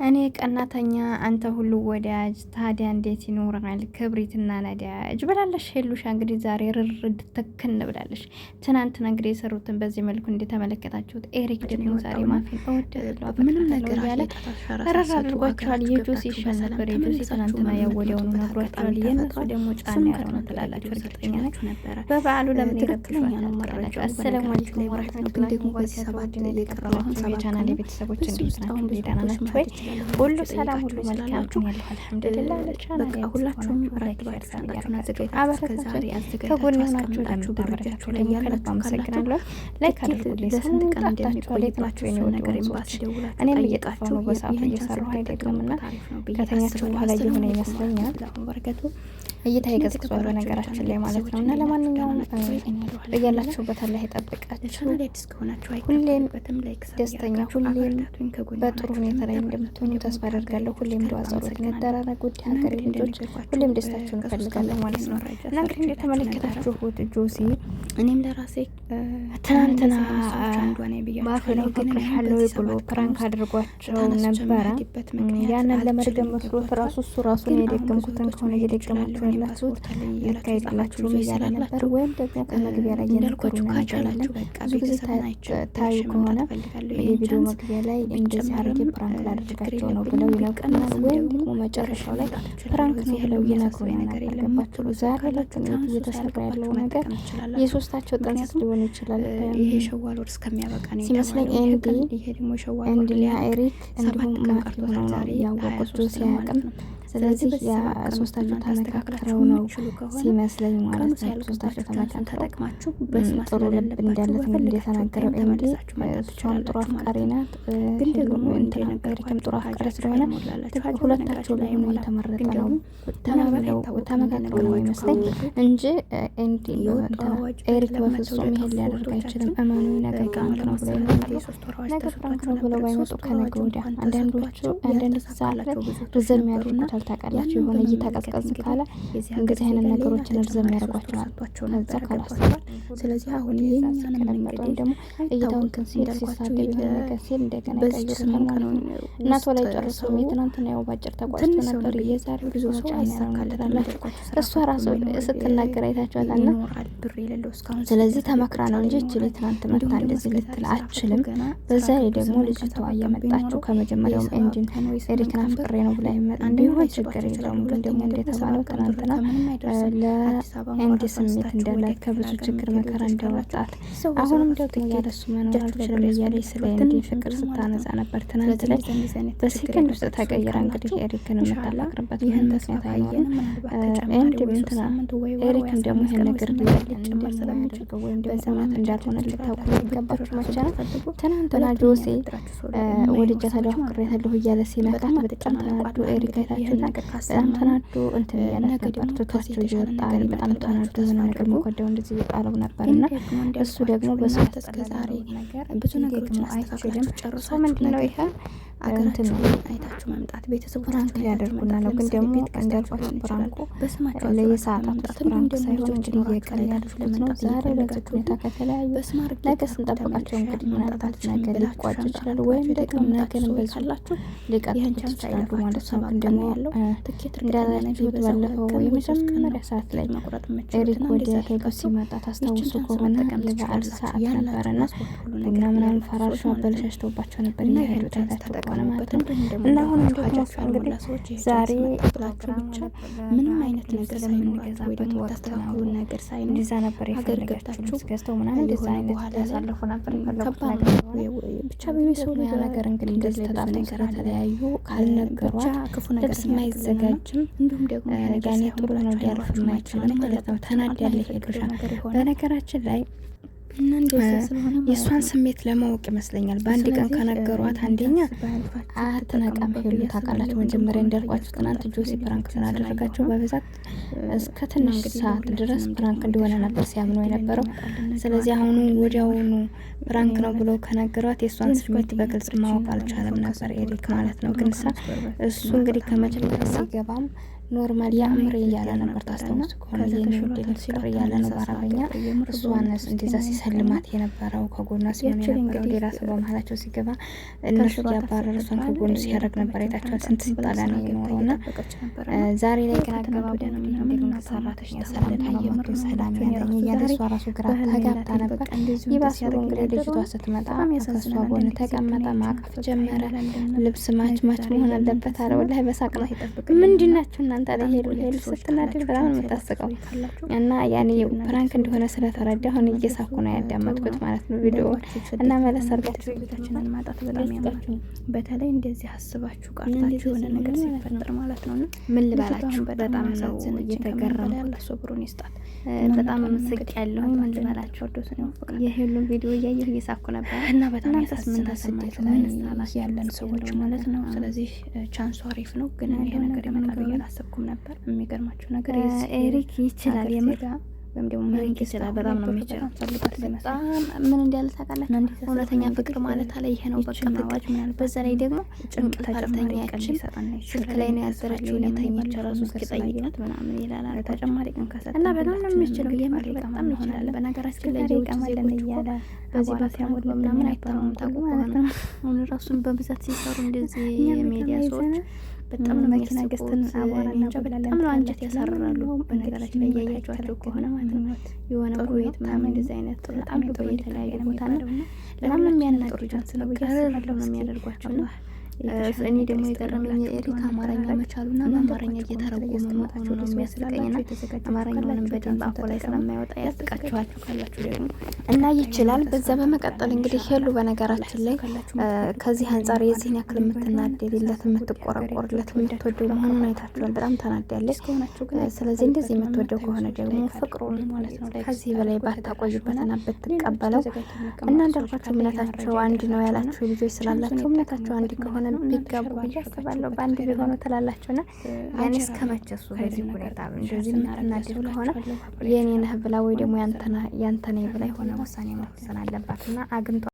እኔ ቀናተኛ አንተ ሁሉ ወዳጅ ታዲያ እንዴት ይኖራል ክብሪትና ነዳጅ ብላለሽ ሄሉሻ። እንግዲህ ዛሬ ርርድ ተክን ብላለሽ። ትናንትና እንግዲህ የሰሩትን በዚህ መልኩ እንደተመለከታችሁት ኤሪክ ደግሞ ዛሬ ማፊን እወደድለዋል ምንም ነገር ያለ ረራ አድርጓቸዋል። የጆሲ ይሻል ነበር። የጆሲ ትናንትና ያወዲያውኑ ነግሯቸዋል። የእነሱ ደግሞ ጫና ያለው ነው ትላላችሁ። እርግጠኛ ናችሁ ነበረ በበዓሉ ለምን ይረብሻል ነው መረጃ። አሰላሙ አለይኩም ወራህመቱላሂ ወበረካቱሁ። የቀረባችሁ የቻናሌ ቤተሰቦች እንዴት ናችሁ? ደህና ናችሁ ወይ? ሁሉ ሰላም ሁሉ መልካም ነው ያለው አልሐምዱሊላህ። ለቻናሌ ሁላችሁም ራይታችሁን አዘጋጅታችሁ ከጎን ሆናችሁ ለምታበረታችሁ ላይ ከልብ አመሰግናለሁ። ላይክ አድርጉልኝ። ስንት ቀን እንደሚቆይ ናችሁ የኔ ነገር ኤምባሲ ደውላችሁ እኔም እየጠፋሁ ነው በሰዓቱ እየሰራሁ አይደለምና ከተኛችሁ በኋላ እየሆነ ይመስለኛል። በረከቱ እይታ ይገዝግዟል በነገራችን ላይ ማለት ነው። እና ለማንኛውም በያላችሁበት አላህ ይጠብቃችሁ። ሁሌም ደስተኛ ሁሌም በጥሩ ሁኔታ ላይ እንደምትሆኑ ተስፋ አደርጋለሁ። ሁሌም ዱዓ ጸሎት እንደራረጉ ውድ ሀገሬ ልጆች፣ ሁሌም ደስታችሁን እፈልጋለሁ ማለት ነው። እና እንግዲህ እንደተመለከታችሁት ጆሲ እኔም ለራሴ ትናንትና ባፈነው ፍቅርሻለሁ ብሎ ፕራንክ አድርጓቸው ነበረ። ያንን ለመድገም መስሎት እሱ ራሱን የደገምኩትን ከሆነ እየደገማችሁ ያላችሁት ልክ አይደላችሁም እያለ ነበር። ወይም ደግሞ ከመግቢያ ላይ የነገሩን ነገር አለ። ብዙ ጊዜ ታዩ ከሆነ የቪዲዮ መግቢያ ላይ እንደዚህ አድርጌ ፕራንክ ላደርጋቸው ነው ብለው ይነግሩናል። ወይም ደግሞ መጨረሻው ላይ ፕራንክ ነው ብለው ይነግሩናል። ገባችሁ? ዛሬ ላይ እየተሰራ ያለው ነገር የሶስታቸው ጥንስስ ሊሆን ይችላል። ይሄ ሸዋል ወር እስከሚያበቃ ነው ሲመስለኝ። ኤንዲና ኤሪክ እንዲሁም ማፊ ሆነው ነው ያወቁት ጆሲ አያውቅም። ስለዚህ ሶስታቸው ተመካክረው ነው ሲመስለኝ ማለት ነው። ሶስታቸው ተመካክረው ጥሩ ልብ እንዳለት ነው እንደተናገረው። ኤንዲ እሷም ጥሩ አፍቃሪ ናት፣ ግን ደግሞ ኤሪክም ጥሩ አፍቃሪ ስለሆነ ሁለታቸው ላይ ሆኖ የተመረጠ ነው። ተመካክረው ነው ይመስለኝ እንጂ ኤንዲ ኤሪክ በፍጹም ይሄን ሊያደርግ አይችልም። እመኑ ነገ ፕራንክ ነው ብለው ነገ ፕራንክ ነው ብለው ባይመጡ ከነገ ወዲያ አንዳንድ ሰዓት ላይ ርዘም ያደርጉታል። ታውቃላችሁ የሆነ እይታ ቀዝቀዝ ካለ እንደዚህ አይነት ነገሮችን እርዘም ያደርጓቸዋል። ከዛ ካላስ ስለዚህ አሁን የኛን መንገድ ደግሞ እይታውን ከንሲል ሲሳደብ የሆነ ነገር ሲል እንደገና ቀይሩታል ማለት ነው። እናቶ ላይ ጨርሰው የትናንትና ያው ባጭር ተቋጭቶ ነበር። የዛሬው ብዙ ሰው አይሰማላችሁ። እሷ ራሱ ስትናገር አይታችኋልና ስለዚህ ተመክራ ነው እንጂ እቺ ትናንት መጣ እንደዚህ ልትል አትችልም። በዛ ላይ ደግሞ ልጅቷ እየመጣችው ከመጀመሪያውም ኤንጂን ኤሪክን አፍቅሬ ነው ብላ ቢሆን ችግር የለውም። ግን ደግሞ እንደተባለው ትናንትና ለኤንዲ ስሜት እንዳላት ከብዙ ችግር መከራ እንዳወጣት አሁንም ደግሞ ያለሱ መኖር አልችልም እያለች ስለ ኤንዲ ፍቅር ስታነሳ ነበር። ትናንት ላይ በሴከንድ ውስጥ ተቀይራ እንግዲህ ኤሪክን የምታላቅርበት ይህን ምክንያት አይኖርም። ኤንዲ እንትና ኤሪክን ደግሞ ይህን ነገር እንደማያደርገው ወይም ደግሞ እውነት እንዳልሆነ ልታውቁ የሚገባችሁ መቼ ነው? ትናንትና ጆሴ ወድጃታለሁ አፍቅሬያታለሁ እያለ ሲነካት በጣም ተናዶ ኤሪክ አይታችሁና በጣም ተናዶ እንትን እያለ ነበር። ትቷቸው እየወጣ በጣም ተናዶ የሆነ ነገር መጓዳው እንደዚህ እየጣለው ነበርና እሱ ደግሞ በሰዓት እስከዛሬ ብዙ ነገሮችን አይችልም። ጨርሶ ምንድነው ይሄ እንትን አይታችሁ መምጣት ቤተሰቡ ፕራንክ ሊያደርጉና ነው። ግን ደግሞ እንዳልኳችሁ ፕራንኩ ለየሰዓት አምጣት ፕራንክ ሳይሆን እንግዲህ የቀን ያደርጉት ነው። ዛሬ በዚህ ሁኔታ ከተለያዩ ነገ ስንጠብቃቸው እንግዲህ ምናልባት ነገር ሊቋጭ ይችላል፣ ወይም ደግሞ ነገር በዛላችሁ ሊቀጥሉ ይችላሉ ማለት ነው። ግን ደግሞ እንዳላችሁት ባለፈው የመጀመሪያ ሰዓት ላይ ኤሪክ ወደ ሄዱ ሲመጣ ታስታውሱ ከሆነ የበዓል ሰዓት ነበረና ቡና ምናምን ፈራርሾ አበለሻሽተውባቸው ነበር እየሄዱ ታይታችሁ ማለት ነው። እና አሁን ደግሞ እንግዲህ ዛሬ ብቻ ምንም አይነት ነገር ሳይኖርበት ወጥተው ነገር ሳይኖር እንደዛ ነበር የፈለጋችሁ ገዝተው ምናምን እንደዛ አይነት ያሳልፉ ነበር የፈለጉት ነገር ብቻ በሚሰው ነገር እንግዲህ እንደዚህ ተጣጣኝ ስራ ተለያዩ ካልነገሯት ክፉ ነገር የማይዘጋጅም እንዲሁም ደግሞ ያኔ ጥሩ ነው ሊያርፍ የማይችልም ማለት ነው። ተናዳለች ሄዱሻ በነገራችን ላይ የእሷን ስሜት ለማወቅ ይመስለኛል በአንድ ቀን ከነገሯት አንደኛ አትነቃም ሄሉ ታውቃላችሁ። መጀመሪያ እንዳልኳችሁ ትናንት ጆሲ ፕራንክ ስናደረጋቸው በብዛት እስከ ትንሽ ሰዓት ድረስ ፕራንክ እንደሆነ ነበር ሲያምኑ የነበረው። ስለዚህ አሁኑ ወዲያውኑ ፕራንክ ነው ብለው ከነገሯት የእሷን ስሜት በግልጽ ማወቅ አልቻለም ነበር ኤሪክ ማለት ነው። ግን እሱ እንግዲህ ከመጀመሪያ ሲገባም ኖርማል የአምር እያለ ነበር። ታስታውስ ከሆነ የኔ ፍቅር እያለ ነው በአረበኛ። እሷንስ እንደዛ ሲሰልማት የነበረው ከጎኗ ሲሆን የነበረው ሌላ ሰው በመሀላቸው ሲገባ እነሱ እያባረር እሷን ከጎኑ ሲያደርግ ነበር። አይታችኋል ስንት ሲጣላ ነው የኖረው። እና ዛሬ ላይ ግን አገባቡ ሰራተኛ ሰላምታ ነው መቶ ሰላም ያለኝ እያለ እሷ ራሱ ግራ ተጋብታ ነበር። ይባስ ብሎ እንግዲህ ልጅቷ ስትመጣ ከእሷ ጎን ተቀመጠ፣ ማቀፍ ጀመረ። ልብስ ማች መሆን አለበት አለ። ወላሂ በሳቅ ነው። ምንድናችሁ እናንተ ላይ ሄሉ ስትናደድ በጣም ነው የምታስቀው። እና ያኔ ፕራንክ እንደሆነ ስለተረዳ አሁን እየሳኩ ነው ያዳመጥኩት ማለት ነው ቪዲዮ። እና መለሰርጋችሁ ቤታችንን ማጣት በጣም ያማችሁ፣ በተለይ እንደዚህ አስባችሁ ቃርታችሁ የሆነ ነገር ሲፈጠር ማለት ነው። ምን ልበላችሁ በጣም ነው እየተገረሙ ሶብሩን ይስጣት። በጣም ምስቅ ያለው ምን ልበላችሁ ወዶስ ነው የሄሉን ቪዲዮ እያየሁ እየሳኩ ነበር። እና በጣም ምን ተሰማችሁ ያለን ሰዎች ማለት ነው። ስለዚህ ቻንሱ አሪፍ ነው፣ ግን ይሄ ነገር ይመጣል ብዬ አላሰብኩም ነበር። የሚገርማችሁ ነገር ኤሪክ ይችላል የምር ወይም ደግሞ ማንኪ ስራ በጣም ነው የሚችለው። ፈልጋት በጣም ምን እንዳለ ታውቃላችሁ? እውነተኛ ፍቅር ማለት አለ ይሄ ነው በቃ ፍቅር። በዛ ላይ ደግሞ ጭንቅላተኛችን ስልክ ላይ ነው ያዘረችው ሁኔታኞች ራሱ እስኪጠይቃት ምናምን ይላል። ተጨማሪ ቀን ከሰጠ እና በጣም ነው የሚችለው የምር በጣም ይችላል። በነገራችን ላይ ቀማለን እያለ በዚህ ባሲያሞድ ምናምን አይታሙም ታውቁ ማለት ነው። አሁን ራሱን በብዛት ሲሰሩ እንደዚህ የሚዲያ ሰዎች በጣም ነው መኪና ገዝተን አቧራና በጣም ነው አንጀት ያሳርራሉ። በነገራችን ላይ እያያቸዋቸው ከሆነ ማለት ነው የሆነ ቤት ምናምን እንደዚህ አይነት በጣም ጥሩ የተለያየ ቦታ ነው። በጣም ነው የሚያናድዱት ነው የሚያደርጓቸው ነው። እኔ ደግሞ የገረመኝ የኤሪክ አማርኛ መቻሉና በአማርኛ እየተረጎመ መሆኑ ነው የሚያስቀኝና አማርኛውንም በደንብ አፎ ላይ ስለማይወጣ ያስቃችኋል ካላችሁ ደግሞ እና ይችላል። በዛ በመቀጠል እንግዲህ ሄሉ በነገራችን ላይ ከዚህ አንጻር የዚህን ያክል የምትናደድለት የምትቆረቆርለት የምትወደው መሆኑን አይታችኋል። በጣም ተናዳለች። ስለዚህ እንደዚህ የምትወደው ከሆነ ደግሞ ፍቅሩን ማለት ነው ከዚህ በላይ ባታቆይበትና ብትቀበለው እና እንዳልኳቸው እምነታቸው አንድ ነው ያላችሁ ልጆች ስላላቸው እምነታቸው አንድ ከሆነ ቢጋቡ ብዬ አስባለሁ። በአንድ ቢሆኑ ትላላችሁና ያኔ እስከመቸሱ በዚህ ሁኔታ እንደዚህ የምትናደድ ከሆነ የኔ ነህ ብላ ወይ ደግሞ ያንተ ነህ ብላ የሆነ ውሳኔ መወሰን አለባትና አግኝቷ